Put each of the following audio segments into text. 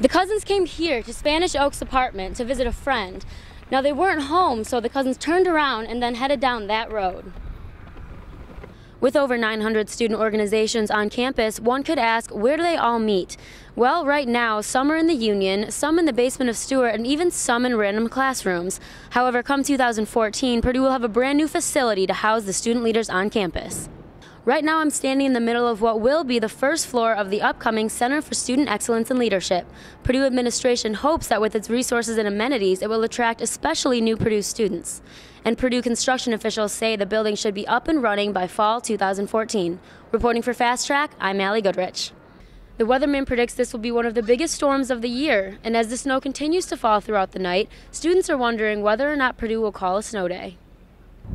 The cousins came here to Spanish Oak's apartment to visit a friend. Now they weren't home, so the cousins turned around and then headed down that road. With over 900 student organizations on campus, one could ask, where do they all meet? Well, right now, some are in the Union, some in the basement of Stewart, and even some in random classrooms. However, come 2014, Purdue will have a brand new facility to house the student leaders on campus. Right now, I'm standing in the middle of what will be the first floor of the upcoming Center for Student Excellence and Leadership. Purdue administration hopes that with its resources and amenities, it will attract especially new Purdue students. And Purdue construction officials say the building should be up and running by fall 2014. Reporting for Fast Track, I'm Allison Goodrich. The weatherman predicts this will be one of the biggest storms of the year, and as the snow continues to fall throughout the night, students are wondering whether or not Purdue will call a snow day.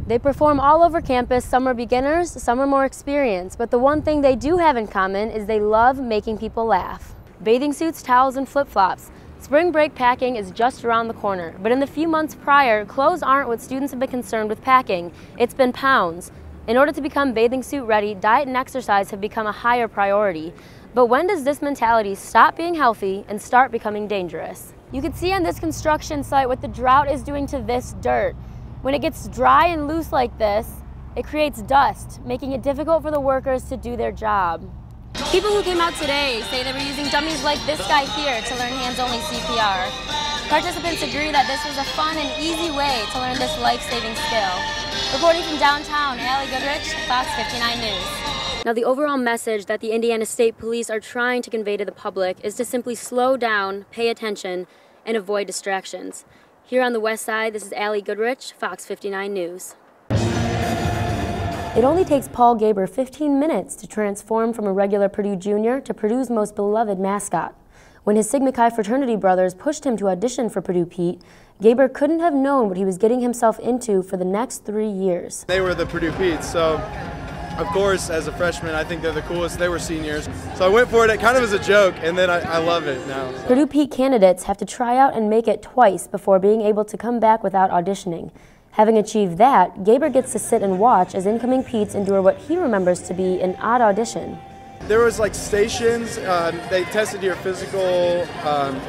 They perform all over campus. Some are beginners, some are more experienced, but the one thing they do have in common is they love making people laugh. Bathing suits, towels, and flip-flops. Spring break packing is just around the corner, but in the few months prior, clothes aren't what students have been concerned with packing. It's been pounds. In order to become bathing suit ready, diet and exercise have become a higher priority. But when does this mentality stop being healthy and start becoming dangerous? You can see on this construction site what the drought is doing to this dirt. When it gets dry and loose like this, it creates dust, making it difficult for the workers to do their job. People who came out today say they were using dummies like this guy here to learn hands-only CPR. Participants agree that this was a fun and easy way to learn this life-saving skill. Reporting from downtown, Allison Goodrich, Fox 59 News. Now, the overall message that the Indiana State Police are trying to convey to the public is to simply slow down, pay attention, and avoid distractions. Here on the west side, this is Allison Goodrich, Fox 59 News. It only takes Paul Gaber 15 minutes to transform from a regular Purdue junior to Purdue's most beloved mascot. When his Sigma Chi fraternity brothers pushed him to audition for Purdue Pete, Gaber couldn't have known what he was getting himself into for the next 3 years. They were the Purdue Petes, so of course, as a freshman, I think they're the coolest. They were seniors. So I went for it kind of as a joke, and then I love it now. So. Purdue Pete candidates have to try out and make it twice before being able to come back without auditioning. Having achieved that, Gaber gets to sit and watch as incoming Petes endure what he remembers to be an odd audition. There was like stations, they tested your physical,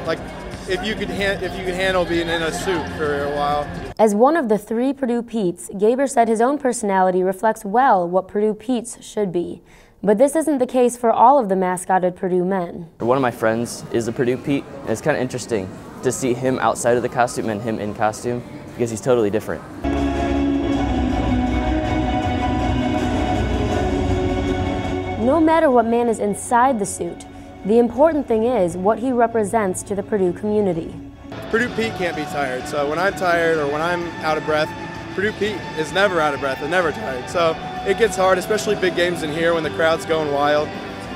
like if you could handle being in a suit for a while. As one of the 3 Purdue Petes, Gaber said his own personality reflects well what Purdue Petes should be. But this isn't the case for all of the mascotted Purdue men. One of my friends is a Purdue Pete, and it's kind of interesting to see him outside of the costume and him in costume because he's totally different. No matter what man is inside the suit, the important thing is what he represents to the Purdue community. Purdue Pete can't be tired, so when I'm tired or when I'm out of breath, Purdue Pete is never out of breath and never tired. So it gets hard, especially big games in here when the crowd's going wild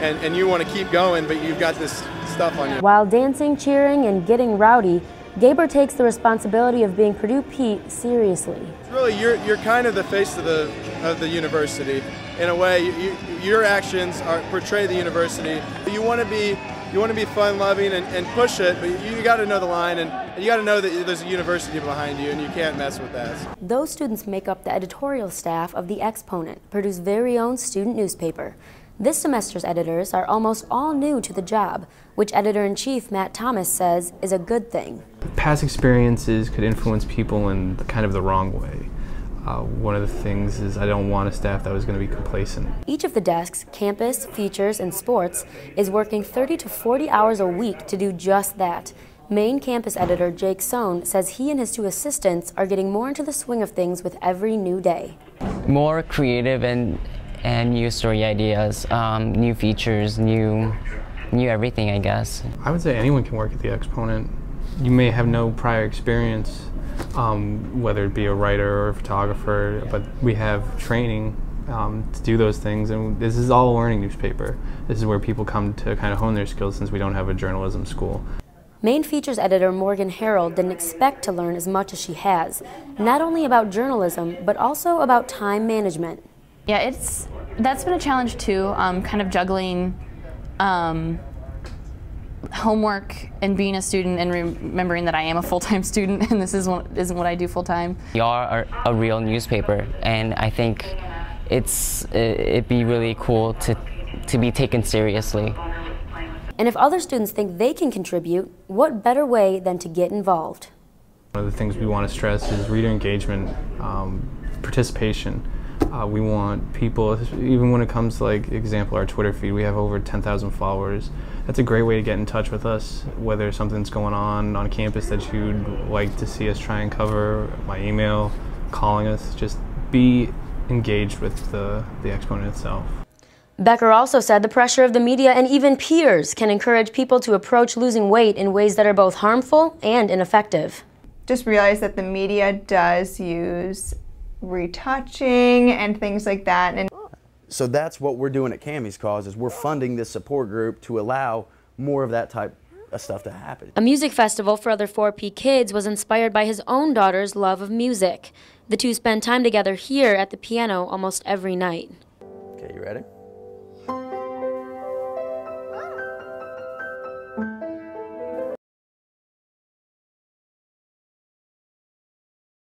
and you want to keep going, but you've got this stuff on you. While dancing, cheering, and getting rowdy, Gaber takes the responsibility of being Purdue Pete seriously. Really, you're kind of the face of the university. In a way, your actions portray the university. You want to be fun-loving and push it, but you got to know the line and you got to know that there's a university behind you and you can't mess with that. Those students make up the editorial staff of The Exponent, Purdue's very own student newspaper. This semester's editors are almost all new to the job, which editor-in-chief Matt Thomas says is a good thing. Past experiences could influence people in kind of the wrong way. One of the things is I don't want a staff that was going to be complacent. Each of the desks, campus, features, and sports, is working 30 to 40 hours a week to do just that. Main campus editor Jake Sohn says he and his 2 assistants are getting more into the swing of things with every new day. More creative and new story ideas, new features, new everything, I guess. I would say anyone can work at The Exponent. You may have no prior experience, whether it be a writer or a photographer, but we have training to do those things, and this is all a learning newspaper. This is where people come to kind of hone their skills since we don't have a journalism school. Main features editor Morgan Harold didn't expect to learn as much as she has, not only about journalism, but also about time management. Yeah, that's been a challenge too, kind of juggling homework and being a student and remembering that I am a full-time student and this isn't what I do full-time. We are a real newspaper, and I think it'd be really cool to be taken seriously. And if other students think they can contribute, what better way than to get involved? One of the things we want to stress is reader engagement, participation. We want people, even when it comes to, like, example, our Twitter feed, we have over 10,000 followers. That's a great way to get in touch with us, whether something's going on campus that you'd like to see us try and cover, by email, calling us. Just be engaged with the exponent itself. Becker also said the pressure of the media and even peers can encourage people to approach losing weight in ways that are both harmful and ineffective. Just realize that the media does use retouching and things like that. And so that's what we're doing at Cammie's Cause, is we're funding this support group to allow more of that type of stuff to happen. A music festival for other 4P kids was inspired by his own daughter's love of music. The two spend time together here at the piano almost every night. Okay, you ready?